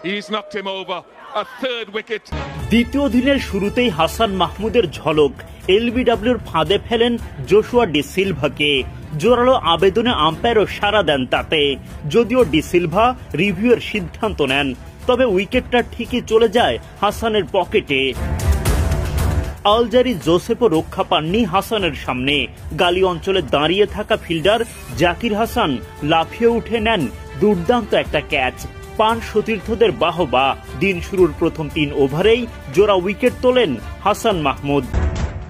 He's knocked him over. A third wicket. দ্বিতীয় দিনের শুরুতেই হাসান মাহমুদের ঝলক, এলবিডব্লিউর ফাঁদে ফেলেন জোশুয়া ডি সিলভাকে। জোরালো আবেদনে আম্পায়ারও সাড়া দেন তাতে। যদিও ডি সিলভা রিভিউয়ের সিদ্ধান্ত নেন, তবে উইকেটটা ঠিকই চলে যায় হাসানের পকেটে। আলজারি জোসেফও রক্ষা পাননি হাসানের সামনে। গালি অঞ্চলে দাঁড়িয়ে থাকা ফিল্ডার জাকির হাসান লাফিয়ে উঠে নেন দুর্দান্ত একটা ক্যাচ। পান সতীর্থদের বাহবা। দিন শুরুর প্রথম 3 ওভারেই জোড়া উইকেট তোলেন হাসান মাহমুদ।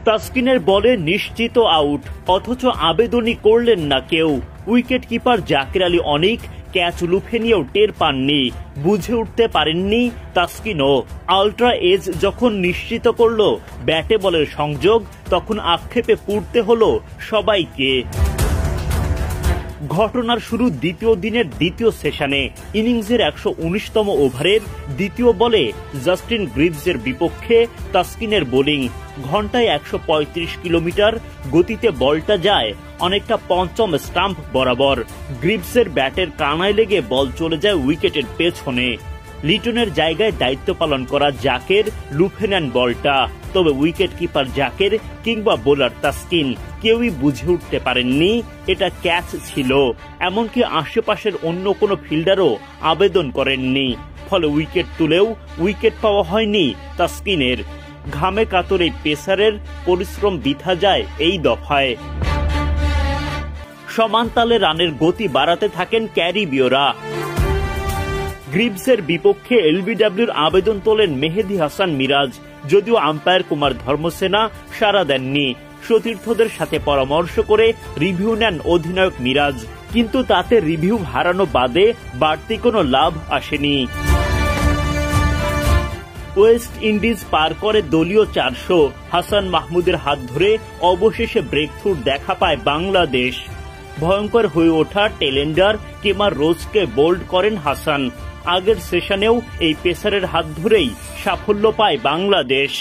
তাসকিনের বলে নিশ্চিত আউট, অথচ আবেদনই করলেন না কেউ। উইকেট কিপার জাকির আলী অনিক ক্যাচ লুফে নিয়েও টের পাননি, বুঝে উঠতে পারেননি তাসকিনও। আল্ট্রা এজ যখন নিশ্চিত করল ব্যাটে বলের সংযোগ, তখন আক্ষেপে পুড়তে হলো সবাইকে। ঘটনার শুরু দ্বিতীয় দিনের দ্বিতীয় সেশনে। ইনিংসের 119তম ওভারের দ্বিতীয় বলে জাস্টিন গ্রিভসের বিপক্ষে তাসকিনের বোলিং। ঘন্টায় 135 কিলোমিটার গতিতে বলটা যায় অনেকটা পঞ্চম স্টাম্প বরাবর। গ্রিভসের ব্যাটের কানায় লেগে বল চলে যায় উইকেটের পেছনে। লিটনের জায়গায় দায়িত্ব পালন করা জাকের লুফে নেন বলটা, তবে উইকেট কিপার জাকের কিংবা বোলার তাসকিন কেউই বুঝে উঠতে পারেননি এটা ক্যাচ ছিল। এমনকি আশেপাশের অন্য কোনো ফিল্ডারও আবেদন করেননি। ফলে উইকেট তুলেও উইকেট পাওয়া হয়নি তাসকিনের। ঘামে কাতর এই পেসারের পরিশ্রম বৃথা যায় এই দফায়। সমান তালে রানের গতি বাড়াতে থাকেন ক্যারিবীয়রা। গ্রিভসের বিপক্ষে এলবিডব্লিউর আবেদন তোলেন মেহেদী হাসান মিরাজ, যদিও আম্পায়ার কুমার ধর্মসেনা সাড়া দেননি। সতীর্থদের সাথে পরামর্শ করে রিভিউ নেন অধিনায়ক মিরাজ, কিন্তু তাতে রিভিউ হারানো বাদে বাড়তি কোনো লাভ আসেনি। ওয়েস্ট ইন্ডিজ পার করে দলীয় 400। হাসান মাহমুদের হাত ধরে অবশেষে ব্রেকথ্রুর দেখা পায় বাংলাদেশ। ভয়ঙ্কর হয়ে ওঠা টেলেন্ডার কেমার রোজকে বোল্ড করেন হাসান। আগের সেশনেও এই পেসারের হাত ধরেই সাফল্য পায় বাংলাদেশ।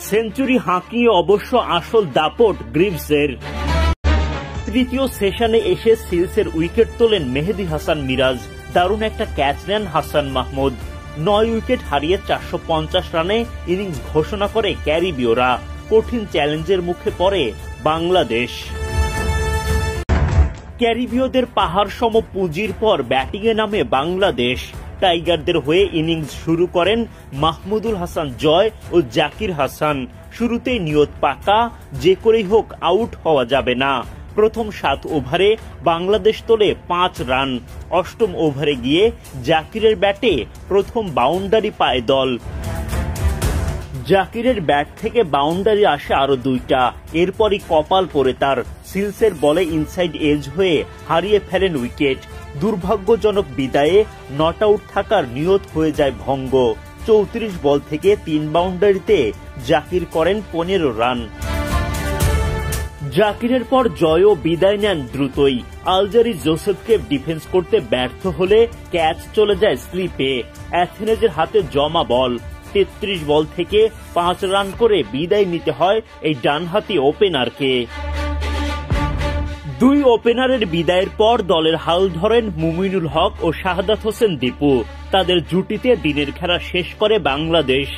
সেঞ্চুরি হাঁকিয়ে অবশ্য আসল দাপট গ্রিভসের। তৃতীয় সেশনে এসে সিলসের উইকেট তোলেন মেহেদী হাসান মিরাজ। দারুণ একটা ক্যাচ নেন হাসান মাহমুদ। 9 উইকেট হারিয়ে 450 রানে ইনিংস ঘোষণা করে ক্যারিবীয়রা। কঠিন চ্যালেঞ্জের মুখে পড়ে বাংলাদেশ। ক্যারিবীয়দের পাহাড় সম পুঁজির পর ব্যাটিংয়ে নামে বাংলাদেশ। টাইগারদের হয়ে ইনিংস শুরু করেন মাহমুদুল হাসান জয় ও জাকির হাসান। শুরুতেই নিয়ত পাকা, যে করেই হোক আউট হওয়া যাবে না। প্রথম 7 ওভারে বাংলাদেশ তোলে 5 রান। 8ম ওভারে গিয়ে জাকিরের ব্যাটে প্রথম বাউন্ডারি পায় দল। জাকিরের ব্যাট থেকে বাউন্ডারি আসে আরো 2টা। এরপরই কপাল পড়ে তার। সিলসের বলে ইনসাইড এজ হয়ে হারিয়ে ফেলেন উইকেট। দুর্ভাগ্যজনক বিদায়ে নট আউট থাকার নিয়ত হয়ে যায় ভঙ্গ। 34 বল থেকে 3 বাউন্ডারিতে জাকির করেন 15 রান। জাকিরের পর জয়ও বিদায় নেন দ্রুতই। আলজারি জোসেফকে ডিফেন্স করতে ব্যর্থ হলে ক্যাচ চলে যায় স্লিপে। অ্যাথেনেজের হাতে জমা বল। 33 বল থেকে 5 রান করে বিদায় নিতে হয় এই ডানহাতি ওপেনারকে। 2 ওপেনারের বিদায়ের পর দলের হাল ধরেন মুমিনুল হক ও শাহাদাত হোসেন দীপু। তাদের জুটিতে দিনের খেলা শেষ করে বাংলাদেশ।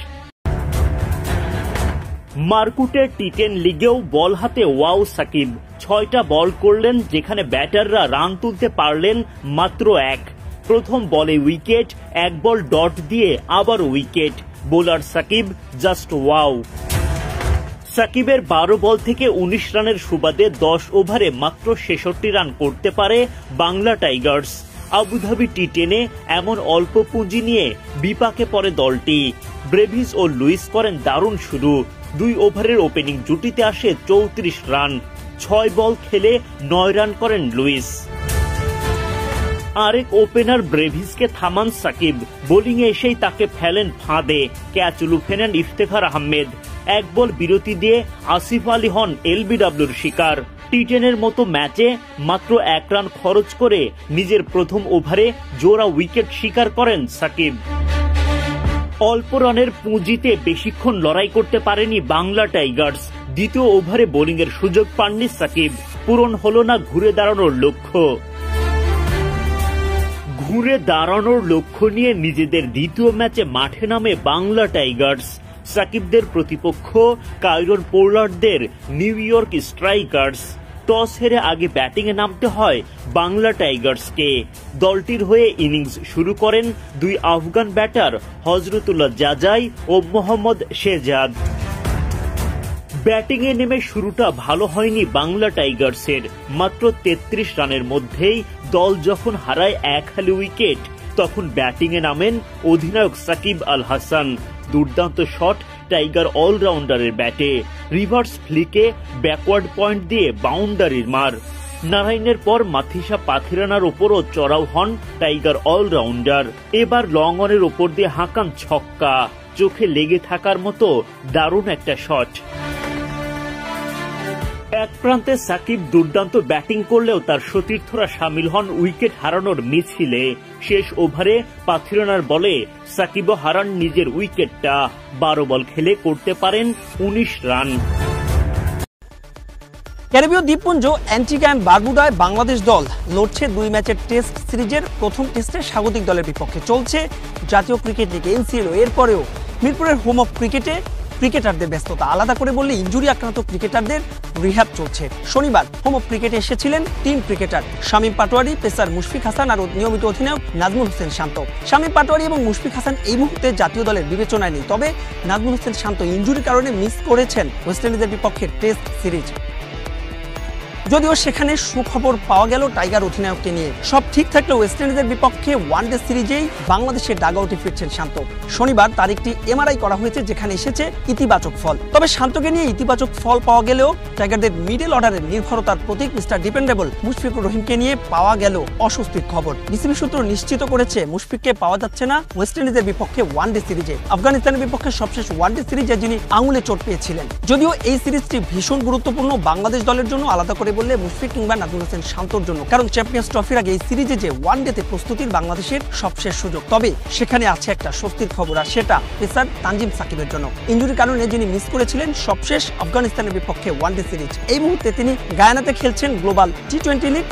মারকুটের টি10 লিগেও বল হাতে ওয়াও সাকিব। 6টা বল করলেন, যেখানে ব্যাটাররা রান তুলতে পারলেন মাত্র 1। প্রথম বলে উইকেট, 1 বল ডট দিয়ে আবার wicket. Bowler Shakib just wow. সাকিবের 12 বল থেকে 19 রানের সুবাদে 10 ওভারে মাত্র 66 রান করতে পারে বাংলা টাইগার্স। আবুধাবি টি10-এ এমন অল্প পুঁজি নিয়ে বিপাকে পড়ে দলটি। ব্রেভিস ও লুইস করেন দারুণ শুরু। 2 ওভারের ওপেনিং জুটিতে আসে 34 রান। 6 বল খেলে 9 রান করেন লুইস। আরেক ওপেনার ব্রেভিসকে থামান সাকিব। বোলিংয়ে এসেই তাকে ফেলেন ফাঁদে। ক্যাচ লুফে নেন ইফতেখার আহমেদ। 1 বল বিরতি দিয়ে আসিফ আলী হন এলবিডব্লিউর শিকার। টি10-এর মতো ম্যাচে মাত্র 1 রান খরচ করে নিজের প্রথম ওভারে জোড়া উইকেট শিকার করেন সাকিব। অল্প রানের পুঁজিতে বেশিক্ষণ লড়াই করতে পারেনি বাংলা টাইগার্স। দ্বিতীয় ওভারে বোলিংয়ের সুযোগ পাননি সাকিব। পূরণ হল না ঘুরে দাঁড়ানোর লক্ষ্য। ঘুরে দাঁড়ানোর লক্ষ্য নিয়ে নিজেদের দ্বিতীয় ম্যাচে মাঠে নামে বাংলা টাইগার্স। সাকিবদের প্রতিপক্ষ কাইরন পোলার্ডদের নিউ ইয়র্ক স্ট্রাইকার্স। টস হেরে আগে ব্যাটিংয়ে নামতে হয় বাংলা টাইগার্সকে। দলটির হয়ে ইনিংস শুরু করেন দুই আফগান ব্যাটার হজরতুল্লাহ জাজাই ও মোহাম্মদ শেহজাদ। ব্যাটিংয়ে নেমে শুরুটা ভালো হয়নি বাংলা টাইগার্সের। মাত্র 33 রানের মধ্যেই দল যখন হারায় এক হালি উইকেট, তখন ব্যাটিংয়ে নামেন অধিনায়ক সাকিব আল হাসান। দুর্দান্ত শট টাইগার অলরাউন্ডারের ব্যাটে, রিভার্স ফ্লিকে ব্যাকওয়ার্ড পয়েন্ট দিয়ে বাউন্ডারির মার। নারায়ণের পর মাথিসা পাথিরানার ওপরও চড়াও হন টাইগার অলরাউন্ডার। এবার লং অনের ওপর দিয়ে হাঁকান ছক্কা, চোখে লেগে থাকার মতো দারুণ একটা শট। এক প্রান্তে সাকিব দুর্দান্ত ব্যাটিং করলেও তার সতীর্থরা সামিল হন উইকেট হারানোর মিছিলে। শেষ ওভারে পাথিরানার বলে সাকিবও হারান নিজের উইকেটটা। 12 বল খেলে করতে পারেন 19 রান। ক্যারিবীয় দ্বীপপুঞ্জ অ্যান্টিগা এন্ড বারবুডায় বাংলাদেশ দল লড়ছে 2 ম্যাচের টেস্ট সিরিজের প্রথম টেস্টে স্বাগতিক দলের বিপক্ষে। চলছে জাতীয় ক্রিকেট লিগ NCL। এরপরেও মিরপুরের হোম অফ ক্রিকেটে ক্রিকেটারদের ব্যস্ততা। আলাদা করে বললে ইনজুরি আক্রান্ত ক্রিকেটারদের রিহ্যাব চলছে। শনিবার হোম অফ ক্রিকেটে এসেছিলেন 3 ক্রিকেটার, শামীম পাটোয়ারি, পেসার মুশফিক হাসান আর নিয়মিত অধিনায়ক নাজমুল হোসেন শান্ত। শামীম পাটোয়ারি এবং মুশফিক হাসান এই মুহূর্তে জাতীয় দলের বিবেচনায় নেই, তবে নাজমুল হোসেন শান্ত ইনজুরির কারণে মিস করেছেন ওয়েস্ট ইন্ডিজের বিপক্ষে টেস্ট সিরিজ। যদিও সেখানে সুখবর পাওয়া গেল টাইগার অধিনায়ককে নিয়ে। সব ঠিক থাকলে ওয়েস্ট ইন্ডিজের বিপক্ষে ওয়ানডে সিরিজেই বাংলাদেশের ডাগআউটে ফিরছেন শান্ত। শনিবার তার একটি MRI করা হয়েছে, যেখানে এসেছে ইতিবাচক ফল। তবে শান্তকে নিয়ে ইতিবাচক ফল পাওয়া গেলেও টাইগারদের মিডল অর্ডারের নির্ভরতার প্রতীক মিস্টার ডিপেন্ডেবল মুশফিকুর রহিমকে নিয়ে পাওয়া গেল অস্বস্তির খবর। বিসিবি সূত্র নিশ্চিত করেছে মুশফিককে পাওয়া যাচ্ছে না ওয়েস্ট ইন্ডিজের বিপক্ষে ওয়ানডে সিরিজে। আফগানিস্তানের বিপক্ষে সবশেষ ওয়ানডে সিরিজে যিনি আঙুলে চোট পেয়েছিলেন। যদিও এই সিরিজটি ভীষণ গুরুত্বপূর্ণ বাংলাদেশ দলের জন্য, আলাদা করে বললে মুশফিক কিংবা নাজমুল হোসেন শান্তর জন্য, কারণ চ্যাম্পিয়ন্স ট্রফির আগে এই সিরিজে যে ওয়ানডেতে প্রস্তুতির বাংলাদেশের সবশেষ সুযোগ। তবে সেখানে আছে একটা স্বস্তির খবর, আর সেটা পেসার তানজিম সাকিবের জন্য। ইনজুরির কারণে যিনি মিস করেছিলেন সবশেষ আফগানিস্তানের বিপক্ষে ওয়ানডে সিরিজ, এই মুহূর্তে তিনি গায়ানাতে খেলছেন গ্লোবাল টি20 লিগ।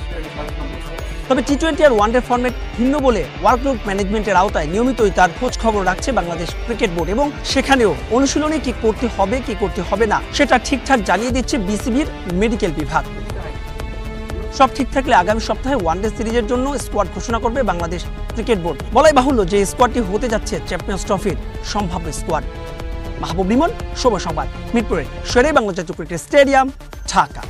তবে টি20 আর ওয়ানডে ফরম্যাট ভিন্ন বলে ওয়ার্কগ্রুপ ম্যানেজমেন্টের আওতায় নিয়মিতই তার খোঁজ খবর রাখছে বাংলাদেশ ক্রিকেট বোর্ড, এবং সেখানেও অনুশীলনে কি করতে হবে কি করতে হবে না সেটা ঠিকঠাক জানিয়ে দিচ্ছে বিসিবির মেডিকেল বিভাগ। সব ঠিক থাকলে আগামী সপ্তাহে ওয়ানডে সিরিজের জন্য স্কোয়াড ঘোষণা করবে বাংলাদেশ ক্রিকেট বোর্ড। বলাই বাহুল্য যে স্কোয়াডটি হতে যাচ্ছে চ্যাম্পিয়ন্স ট্রফির সম্ভাব্য স্কোয়াড। মাহবুব লিমন, সময় সংবাদ, মিরপুরের শেরে বাংলা জাতীয় ক্রিকেট স্টেডিয়াম, ঢাকা।